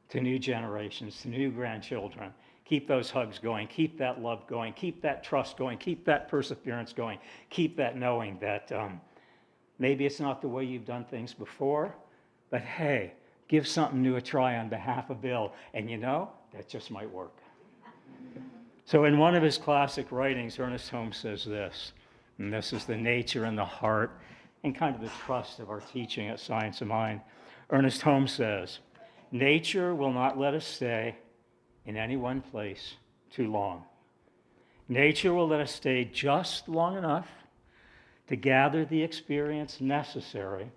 to new generations, to new grandchildren. Keep those hugs going, keep that love going, keep that trust going, keep that perseverance going, keep that knowing that maybe it's not the way you've done things before, but hey, give something new a try on behalf of Bill, and you know, that just might work. So in one of his classic writings, Ernest Holmes says this, and this is the nature and the heart and kind of the trust of our teaching at Science of Mind. Ernest Holmes says, nature will not let us stay in any one place too long. Nature will let us stay just long enough to gather the experience necessary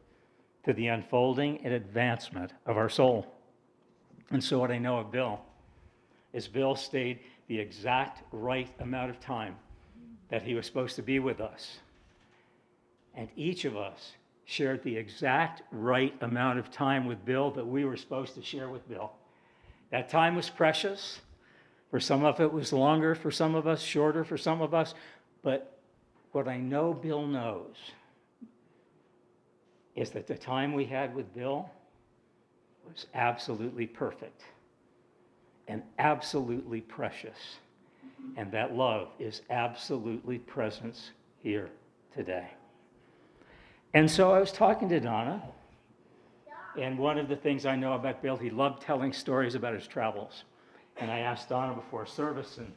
to the unfolding and advancement of our soul. And so what I know of Bill is Bill stayed the exact right amount of time that he was supposed to be with us. And each of us shared the exact right amount of time with Bill that we were supposed to share with Bill. That time was precious. For some of it was longer, for some of us, shorter for some of us. But what I know Bill knows is that the time we had with Bill was absolutely perfect and absolutely precious. And that love is absolutely present here today. And so I was talking to Donna, and one of the things I know about Bill, he loved telling stories about his travels. And I asked Donna before service, and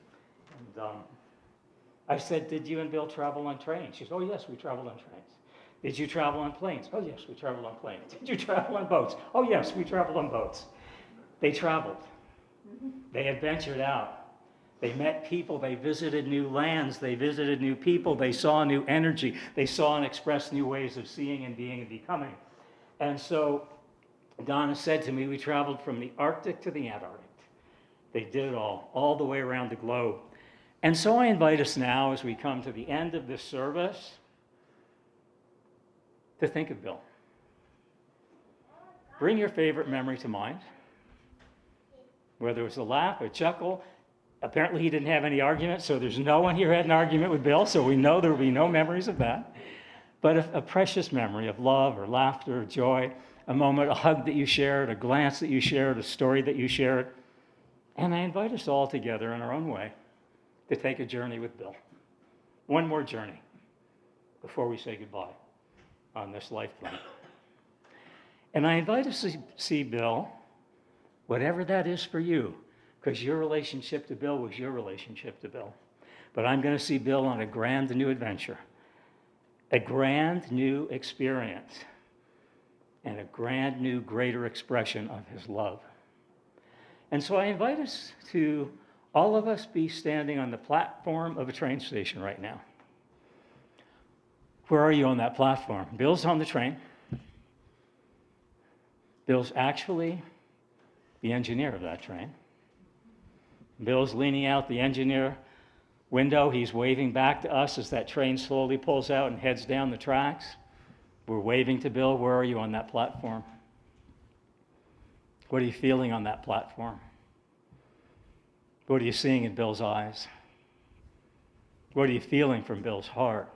I said, did you and Bill travel on trains? She said, oh yes, we traveled on trains. Did you travel on planes? Oh yes, we traveled on planes. Did you travel on boats? Oh yes, we traveled on boats. They traveled. They adventured out. They met people, they visited new lands, they visited new people, they saw new energy, they saw and expressed new ways of seeing and being and becoming. And so Donna said to me, we traveled from the Arctic to the Antarctic. They did it all the way around the globe. And so I invite us now, as we come to the end of this service, to think of Bill. Bring your favorite memory to mind, whether it was a laugh, a chuckle. Apparently he didn't have any arguments, so there's no one here who had an argument with Bill, so we know there will be no memories of that. But a precious memory of love or laughter or joy, a moment, a hug that you shared, a glance that you shared, a story that you shared. And I invite us all together in our own way to take a journey with Bill. One more journey before we say goodbye on this lifetime. And I invite us to see Bill, whatever that is for you, because your relationship to Bill was your relationship to Bill. But I'm going to see Bill on a grand new adventure, a grand new experience, and a grand new greater expression of his love. And so I invite us to, all of us, be standing on the platform of a train station right now. Where are you on that platform? Bill's on the train. Bill's actually the engineer of that train. Bill's leaning out the engineer window. He's waving back to us as that train slowly pulls out and heads down the tracks. We're waving to Bill. Where are you on that platform? What are you feeling on that platform? What are you seeing in Bill's eyes? What are you feeling from Bill's heart?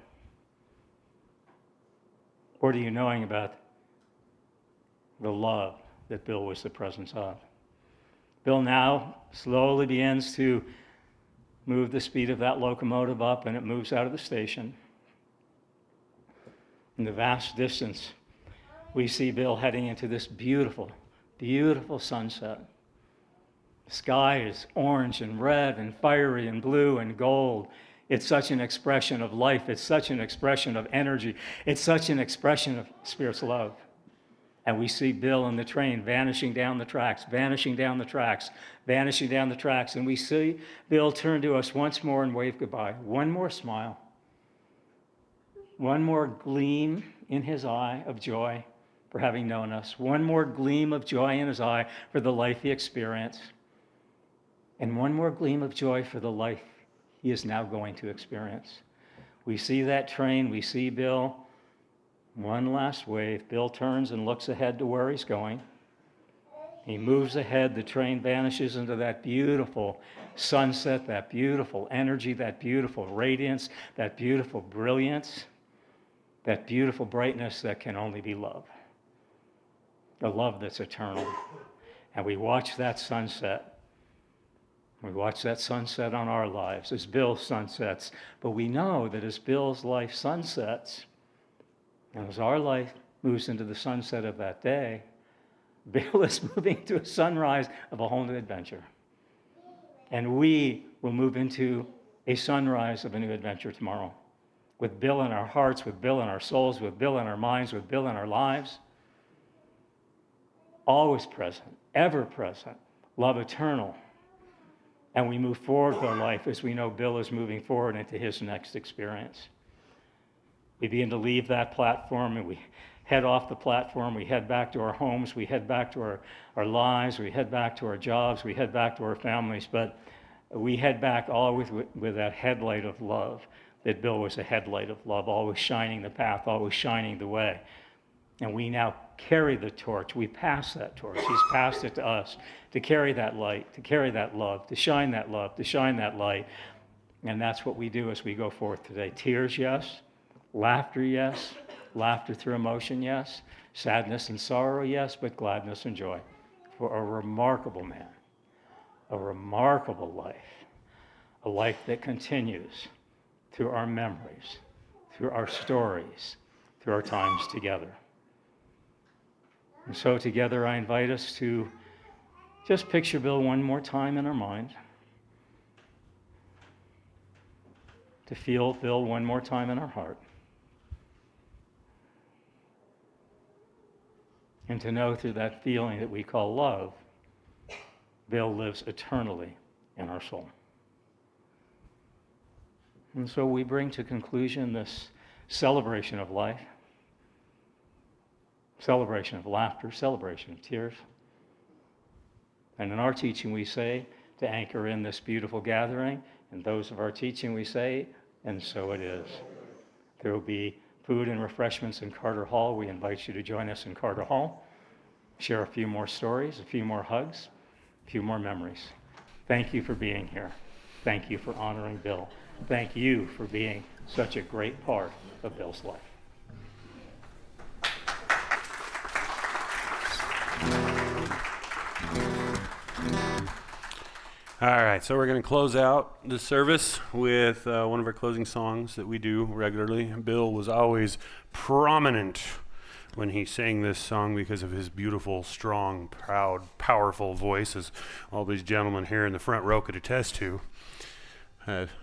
What are you knowing about the love that Bill was the presence of? Bill now slowly begins to move the speed of that locomotive up, and it moves out of the station. In the vast distance, we see Bill heading into this beautiful, beautiful sunset. The sky is orange and red and fiery and blue and gold. It's such an expression of life. It's such an expression of energy. It's such an expression of Spirit's love. And we see Bill in the train vanishing down the tracks, vanishing down the tracks, vanishing down the tracks. And we see Bill turn to us once more and wave goodbye. One more smile. One more gleam in his eye of joy for having known us. One more gleam of joy in his eye for the life he experienced. And one more gleam of joy for the life he is now going to experience. We see that train. We see Bill. One last wave. Bill turns and looks ahead to where he's going. He moves ahead. The train vanishes into that beautiful sunset, that beautiful energy, that beautiful radiance, that beautiful brilliance, that beautiful brightness that can only be love. The love that's eternal. And we watch that sunset. We watch that sunset on our lives as Bill sunsets. But we know that as Bill's life sunsets, and as our life moves into the sunset of that day, Bill is moving to a sunrise of a whole new adventure. And we will move into a sunrise of a new adventure tomorrow. With Bill in our hearts, with Bill in our souls, with Bill in our minds, with Bill in our lives. Always present, ever present, love eternal. And we move forward with our life as we know Bill is moving forward into his next experience. We begin to leave that platform and we head off the platform. We head back to our homes. We head back to our lives. We head back to our jobs. We head back to our families. But we head back always with that headlight of love, that Bill was a headlight of love, always shining the path, always shining the way. And we now carry the torch. We pass that torch. He's passed it to us to carry that light, to carry that love, to shine that love, to shine that light. And that's what we do as we go forth today. Tears, yes. Laughter, yes. Laughter through emotion, yes. Sadness and sorrow, yes, but gladness and joy. For a remarkable man, a remarkable life, a life that continues through our memories, through our stories, through our times together. And so together I invite us to just picture Bill one more time in our mind, to feel Bill one more time in our heart, and to know through that feeling that we call love, Bill lives eternally in our soul. And so we bring to conclusion this celebration of life, celebration of laughter, celebration of tears. And in our teaching we say, to anchor in this beautiful gathering, and those of our teaching we say, and so it is. There will be food and refreshments in Carter Hall. We invite you to join us in Carter Hall, share a few more stories, a few more hugs, a few more memories. Thank you for being here. Thank you for honoring Bill. Thank you for being such a great part of Bill's life. All right, so we're going to close out the service with one of our closing songs that we do regularly. Bill was always prominent when he sang this song because of his beautiful, strong, proud, powerful voice, as all these gentlemen here in the front row could attest to.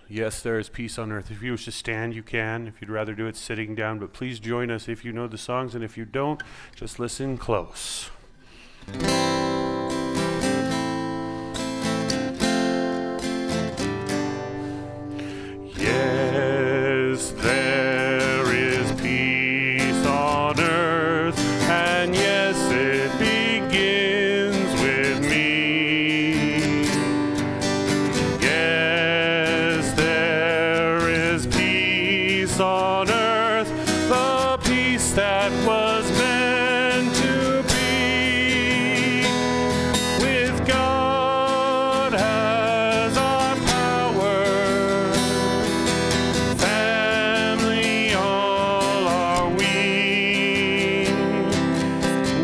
Yes, there is peace on earth. If you wish to stand, you can. If you'd rather do it sitting down, but please join us if you know the songs, and if you don't, just listen close. Yes, there is peace on earth, and yes, it begins with me. Yes, there is peace on earth, the peace that was meant to be. With God as our power, family all are we.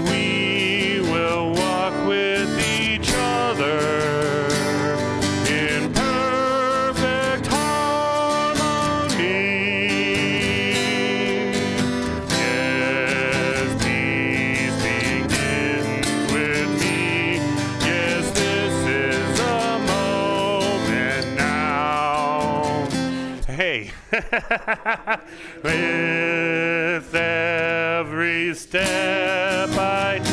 We will walk with each other in perfect harmony. Yes, peace begins with me. Yes, this is the moment now. Hey. With every step I take,